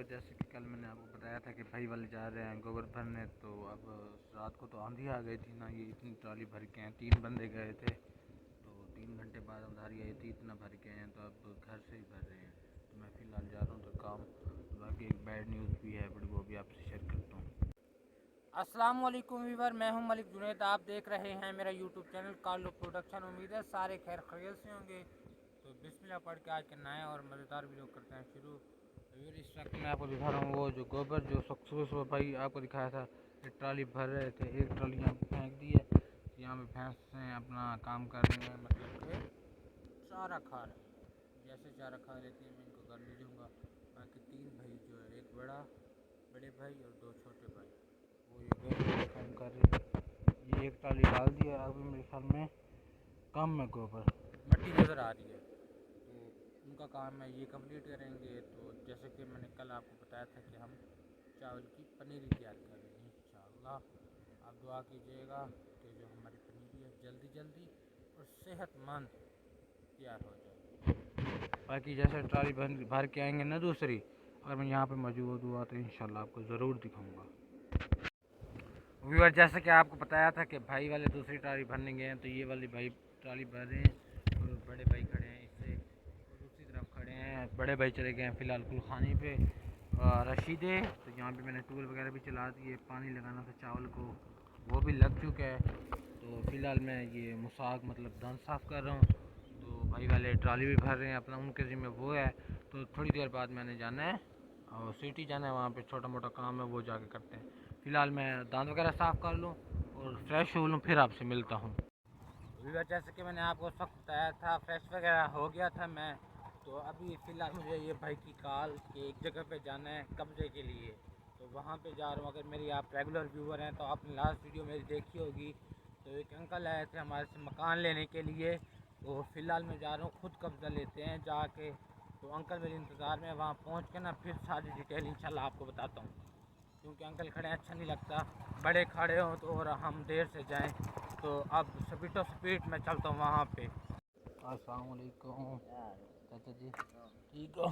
Viewer, जैसे कि कल मैंने आपको बताया था कि भाई वाले जा रहे हैं गोबर भरने, तो अब रात को तो आंधी आ गई थी ना, ये इतनी ट्राली भर के हैं, 3 बंदे गए थे, तो 3 घंटे बाद अंधारी आई थी, इतना भर के हैं, तो अब घर से ही भर रहे हैं। तो मैं फ़िलहाल जा रहा हूँ तो काम, बाकी एक बैड न्यूज़ भी है बड़ी, वो भी आपसे शेयर करता हूँ। अस्सलाम वालेकुम व्यूअर, मैं हूं मलिक जुनैद। आप देख रहे हैं मेरा यूट्यूब चैनल कार्लो प्रोडक्शन। उम्मीद है सारे खैर खैरियत से होंगे। तो बिस्मिल्लाह पढ़ के आज के नए और मज़ेदार वीडियो करते हैं शुरू। व्यूअर, इस वक्त मैं आपको दिखा रहा हूँ वो जो गोबर जो सक्सेस भाई आपको दिखाया था, ये ट्राली भर रहे थे, एक ट्राली यहाँ पे फेंक दी है। यहाँ पे भैंसें अपना काम कर रही हैं, मतलब कि चारा खा रहे हैं। जैसे चारा खा लेती हैं मैं इनको घर ले जाऊँगा। बाकी 3 भाई जो है, एक बड़े भाई और 2 छोटे भाई, वो ये गोबर का काम कर रहे हैं। ये एक ट्राली डाल दिया, अभी मेरे ख्याल में कम है गोबर, मट्टी नज़र आ रही है, तो उनका काम है ये कंप्लीट करेंगे। तो जैसे कि मैंने कल आपको बताया था कि हम चावल की पनीरी तैयार करेंगे इंशाअल्लाह। आप दुआ कीजिएगा कि जो हमारी पनीरी है जल्दी जल्दी और सेहतमंद तैयार हो जाए। बाकी जैसे ट्राली भर के आएंगे ना दूसरी, अगर मैं यहाँ पे मौजूद हुआ तो इंशाल्लाह आपको ज़रूर दिखाऊंगा। व्यूअर, जैसे कि आपको बताया था कि भाई वाले दूसरी ट्राली भरने गए हैं, तो ये वाली भाई ट्राली भर रहे हैं और बड़े भाई खड़े हैं इससे, और दूसरी तरफ खड़े हैं बड़े भाई चले गए हैं फ़िलहाल कुलखानी पे रशीदे। तो यहाँ पे मैंने टूल वगैरह भी चला दिए, पानी लगाना था चावल को, वो भी लग चुका है। तो फ़िलहाल मैं ये मुसाक मतलब दान साफ़ कर रहा हूँ। तो भाई वाले ट्राली भी भर रहे हैं, अपना उनके ज़िम्मे वो है। तो थोड़ी देर बाद मैंने जाना है और सिटी जाना है, वहाँ पे छोटा मोटा काम है वो जाके करते हैं। फ़िलहाल मैं दांत वगैरह साफ़ कर लूँ और फ्रेश हो लूँ, फिर आपसे मिलता हूँ। जैसे कि मैंने आपको उस वक्त बताया था, फ्रेश वगैरह हो गया था मैं। तो अभी फ़िलहाल मुझे ये भाई की कॉल कि एक जगह पे जाना है कब्ज़े के लिए, तो वहाँ पे जा रहा हूँ। अगर मेरी आप रेगुलर व्यूअर हैं तो आपने लास्ट वीडियो मेरी देखी होगी। तो एक अंकल आए थे हमारे से मकान लेने के लिए, तो फ़िलहाल मैं जा रहा हूँ, खुद कब्ज़ा लेते हैं जाके। तो अंकल मेरे इंतज़ार में, वहाँ पहुँच के ना फिर सारी डिटेल इंशाल्लाह आपको बताता हूँ, क्योंकि अंकल खड़े अच्छा नहीं लगता, बड़े खड़े हों तो और हम देर से जाएं। तो अब स्पीड स्पीड में चलता हूँ वहाँ पे। अस्सलाम वालेकुम चाचा जी, ठीक हो?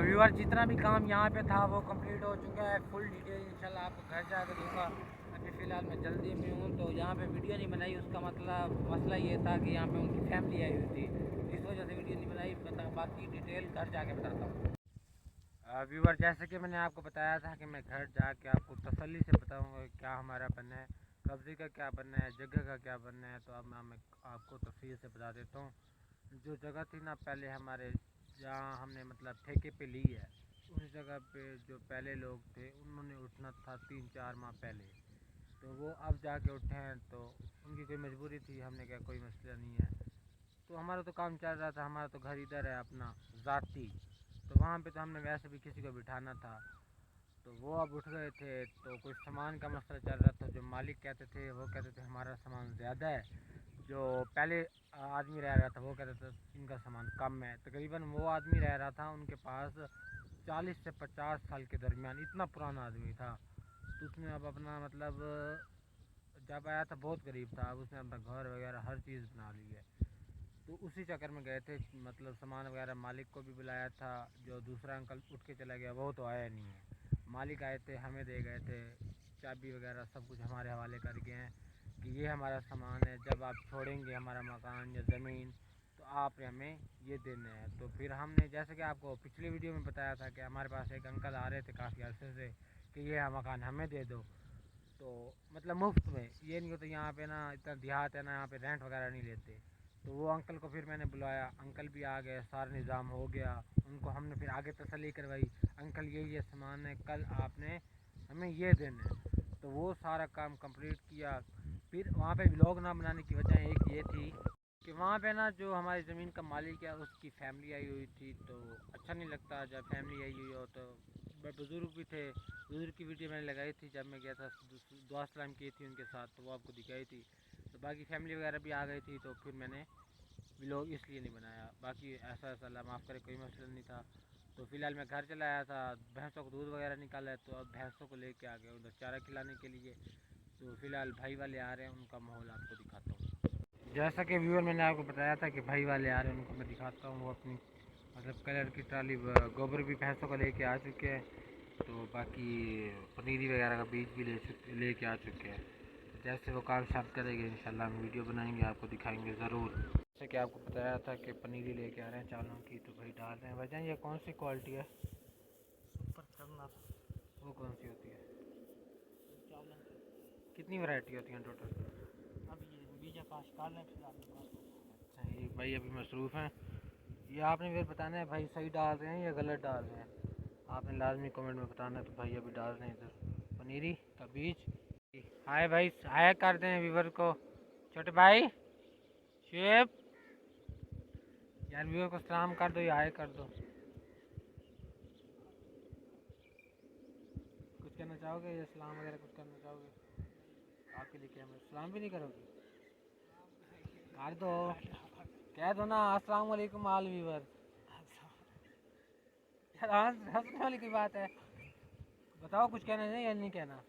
व्यूअर, जितना भी काम यहाँ पे था वो कंप्लीट हो चुका है। फुल डिटेल इंशाल्लाह आपको घर जाकर दूँगा। अभी फ़िलहाल मैं जल्दी में हूँ, तो यहाँ पे वीडियो नहीं बनाई, उसका मतलब मसला ये था कि यहाँ पे उनकी फैमिली आई हुई थी, इस वजह से वीडियो नहीं बनाई। बाकी डिटेल घर जाके बताता हूँ। व्यूअर, जैसे कि मैंने आपको बताया था कि मैं घर जाके आपको तसल्ली से बताऊँगा क्या हमारा बनना है, कब्ज़े का क्या बनना है, जगह का क्या बनना है। तो अब मैं आपको तफसील से बता देता हूँ। जो जगह थी ना पहले हमारे, जहाँ हमने मतलब ठेके पे ली है, उस जगह पे जो पहले लोग थे उन्होंने उठना था 3-4 माह पहले, तो वो अब जाके उठे हैं। तो उनकी कोई मजबूरी थी, हमने कहा कोई मसला नहीं है। तो हमारा तो काम चल रहा था, हमारा तो घर इधर है अपना ज़ाती, तो वहाँ पे तो हमने वैसे भी किसी को बिठाना था। तो वो अब उठ गए थे, तो कुछ सामान का मसला चल रहा था। जो मालिक कहते थे वो कहते थे हमारा सामान ज़्यादा है, जो पहले आदमी रह रहा था वो कहता था इनका सामान कम है। तकरीबन वो आदमी रह रहा था, उनके पास 40 से 50 साल के दरमियान, इतना पुराना आदमी था। तो उसने अब अपना मतलब जब आया था बहुत गरीब था, अब उसने अपना घर वगैरह हर चीज़ बना ली है। तो उसी चक्कर में गए थे, मतलब सामान वगैरह मालिक को भी बुलाया था। जो दूसरा अंकल उठ के चला गया वो तो आया नहीं है, मालिक आए थे, हमें दे गए थे चाबी वगैरह, सब कुछ हमारे हवाले कर गए हैं कि ये हमारा सामान है, जब आप छोड़ेंगे हमारा मकान या ज़मीन तो आप हमें ये देने हैं। तो फिर हमने, जैसे कि आपको पिछली वीडियो में बताया था कि हमारे पास एक अंकल आ रहे थे काफ़ी अर्से से कि ये मकान हमें दे दो, तो मतलब मुफ्त में। ये नहीं होता यहाँ पे ना, इतना देहात है ना, यहाँ पे रेंट वगैरह नहीं लेते। तो वो अंकल को फिर मैंने बुलाया, अंकल भी आ गए, सारा निज़ाम हो गया। उनको हमने फिर आगे तसल्ली करवाई, अंकल ये सामान है, कल आपने हमें ये देना है। तो वो सारा काम कंप्लीट किया। फिर वहाँ पे व्लॉग ना बनाने की वजह एक ये थी कि वहाँ पे ना जो हमारी ज़मीन का मालिक है उसकी फैमिली आई हुई थी, तो अच्छा नहीं लगता जब फैमिली आई हुई हो। तो बुज़ुर्ग भी थे, बुज़ुर्ग की वीडियो मैंने लगाई थी जब मैं गया था, दुआ सलाम की थी उनके साथ, तो वो आपको दिखाई थी। तो बाकी फैमिली वगैरह भी आ गई थी, तो फिर मैंने व्लॉग इसलिए नहीं बनाया। बाकी ऐसा अल्लाह माफ़ करे, कोई मसला नहीं था। तो फ़िलहाल मैं घर चला आया था, भैंसों को दूध वगैरह निकाला है, तो अब भैंसों को लेके आ गया उधर चारा खिलाने के लिए। तो फ़िलहाल भाई वाले आ रहे हैं, उनका माहौल आपको दिखाता हूँ। जैसा कि व्यूअर मैंने आपको बताया था कि भाई वाले आ रहे हैं, उनको मैं दिखाता हूँ। वो अपनी मतलब कलर की ट्राली गोबर भी भैंसों का लेके आ चुके हैं, तो बाकी पनीरी वगैरह का बीज भी लेके आ चुके हैं। जैसे वो काम शाम करेंगे इंशाल्लाह हम वीडियो बनाएंगे, आपको दिखाएंगे ज़रूर। जैसे कि आपको बताया था कि पनीरी लेके आ रहे हैं चावलों की, तो भाई डाल रहे हैं। वजह ये कौन सी क्वालिटी है? सुपर करना। वो कौन सी होती है? कितनी वैरायटी होती हैं टोटल? अब ये बीज आकाश कालने फिलहाल अच्छा, ये भाई अभी मसरूफ़ हैं। ये आपने फिर बताना है भाई सही डाल रहे हैं या गलत डाल रहे हैं, आपने लाजमी कमेंट में बताना है। तो भाई अभी डाल रहे हैं इधर पनीरी का बीज। हाय भाई, हाय कर दें व्यूवर को। छोटे भाई शेब यार, व्यूवर को सलाम कर दो या हाय कर दो। कुछ कहना चाहोगे या सलाम वगैरह कुछ करना चाहोगे? आपके लिए क्या, मैं सलाम भी नहीं करोगे? कर दो, कह दो ना अस्सलाम वालेकुम आल व्यूवर। यार हंसने वाली की बात है, बताओ कुछ कहना है या नहीं कहना?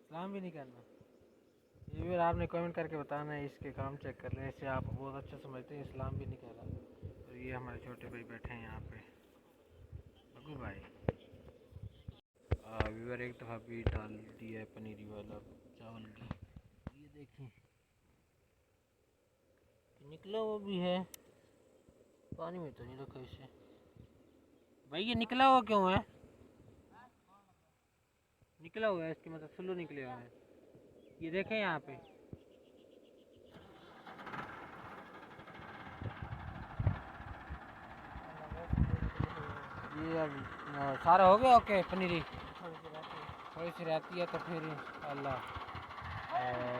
सलाम भी नहीं करना? ये भी आपने कमेंट करके बताना है। इसके काम चेक कर लें, इससे आप बहुत अच्छा समझते हैं। इस्लाम भी नहीं कह रहा। तो ये हमारे छोटे भाई बैठे हैं यहाँ पे, बग्गू भाई। व्यूअर एक दफ़ा भी डाल दिया है पनीरी वाला चावल की, ये देखिए निकला वो भी है। पानी में तो नहीं रखा इसे भाई, ये निकला हुआ क्यों है? निकला हुआ है इसके मतलब स्लो निकले हुए हैं, ये देखें यहाँ पे। ये अब सारा हो गया। ओके पनीरी थोड़ी सी रहती है तो फिर अल्लाह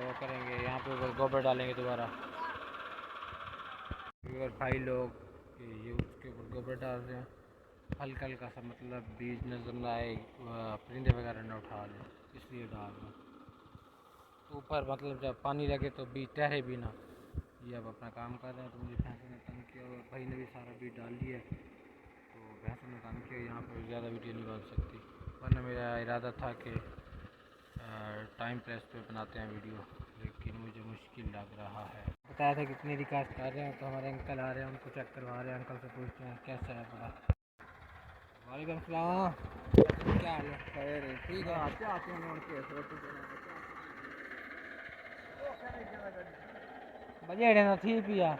वो करेंगे, यहाँ पे गोबर डालेंगे दोबारा। और भाई लोग ये उसके ऊपर गोबर डाल रहे हैं, हल्का हल्का सा, मतलब बीज नजर ना आए, परिंदे वगैरह न उठा लें, इसलिए डाल रहे हैं ऊपर। मतलब जब पानी लगे तो बीज तैरे भी ना। ये अब अपना काम कर रहे हैं, तो मुझे भैंसों ने तंग किया और भाई ने भी सारा बीज डाल दिया है, तो भैंसों ने तंग किया। यहाँ पर ज़्यादा वीडियो नहीं बन सकती, वरना मेरा इरादा था कि टाइम प्रेस पे बनाते हैं वीडियो, लेकिन मुझे मुश्किल लग रहा है। बताया था कितनी रिकास्ट कर रहे हैं, तो हमारे अंकल आ रहे हैं, उनको चेक करवा रहे हैं। अंकल से पूछते हैं कैसा है बड़ा। वालेकुम सलाम, क्या हाल है? खैर ठीक है। आते आते हैं बजेड़े ना थी पिया।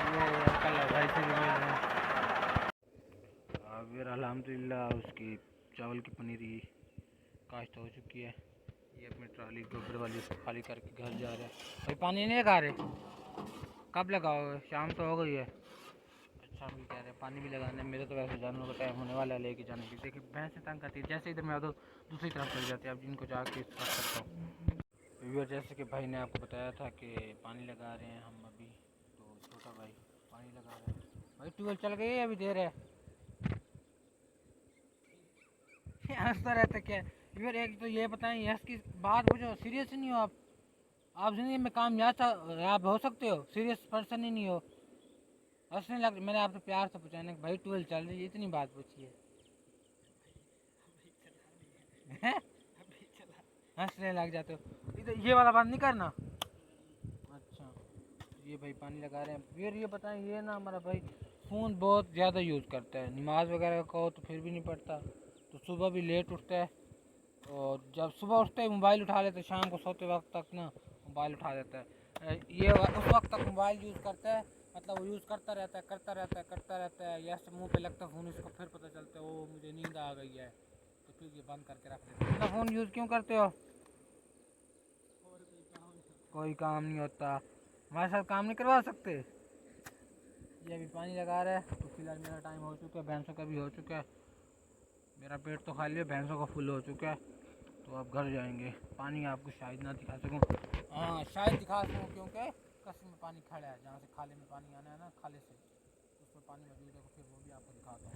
ये अंकल भाई से भी मिल रहे हैं। फिर अल्हम्दुलिल्लाह उसकी चावल की पनीरी काश्त हो चुकी है। ये अपनी ट्राली गोबर वाली खाली करके घर जा रहे हैं। भाई पानी नहीं लगा रहे? कब लगाओगे? शाम तो हो गई है। अच्छा भी कह रहे हैं पानी भी लगाना है। मेरे तो वैसे जानवर का टाइम होने वाला है लेके जाने की। देखिए भैंसें तंग करती है, जैसे इधर मैं आता हूँ दूसरी तरफ चल जाती है। अब जिनको जाके स्टार्ट करता हूँ व्यूअर, जैसे कि भाई ने आपको बताया था कि पानी लगा रहे हैं हम अभी, तो छोटा भाई पानी लगा रहे हैं। भाई ट्यूबवेल चल गई है, अभी देर है। हंसता रहता क्या व्यूअर? एक तो ये बताएं, यस की बात पूछो, सीरियस नहीं हो आप ज़िंदगी में कामयाब हो सकते हो, सीरियस पर्सन ही नहीं हो। हंसने लग, मैंने आपसे प्यार से पूछा ना भाई ट्वेल्व चल रही है, इतनी बात पूछी है हंसने लग जाते हो। इधर ये वाला बात नहीं करना। अच्छा, ये भाई पानी लगा रहे हैं। फिर ये बताएं, ये ना हमारा भाई फ़ोन बहुत ज़्यादा यूज़ करता है, नमाज वगैरह कहो तो फिर भी नहीं पढ़ता, तो सुबह भी लेट उठता है, और जब सुबह उठते ही मोबाइल उठा लेते, शाम को सोते वक्त तक ना मोबाइल उठा देता है। ये उस वक्त तक मोबाइल यूज़ करता है, मतलब वो यूज़ करता रहता है, करता रहता है। ऐसे मुंह पे लगता है फ़ोन, इसको फिर पता चलता है ओ मुझे नींद आ गई है, तो फिर ये बंद करके रख देते हैं। इतना फ़ोन यूज़ क्यों करते हो? कोई काम नहीं होता, हमारे साथ काम नहीं करवा सकते? ये अभी पानी लगा रहा है, तो फिलहाल मेरा टाइम हो चुका है, भैंसों का भी हो चुका है। मेरा पेट तो खाली है, भैंसों का फुल हो चुका है, तो अब घर जाएंगे। पानी आपको शायद ना दिखा सकूं, हाँ शायद दिखा सकूं, क्योंकि कस्म में पानी खड़ा है, जहाँ से खाले में पानी आना है ना, खाले से उसमें पानी मौजूद है, तो फिर वो भी आपको दिखाता हूँ।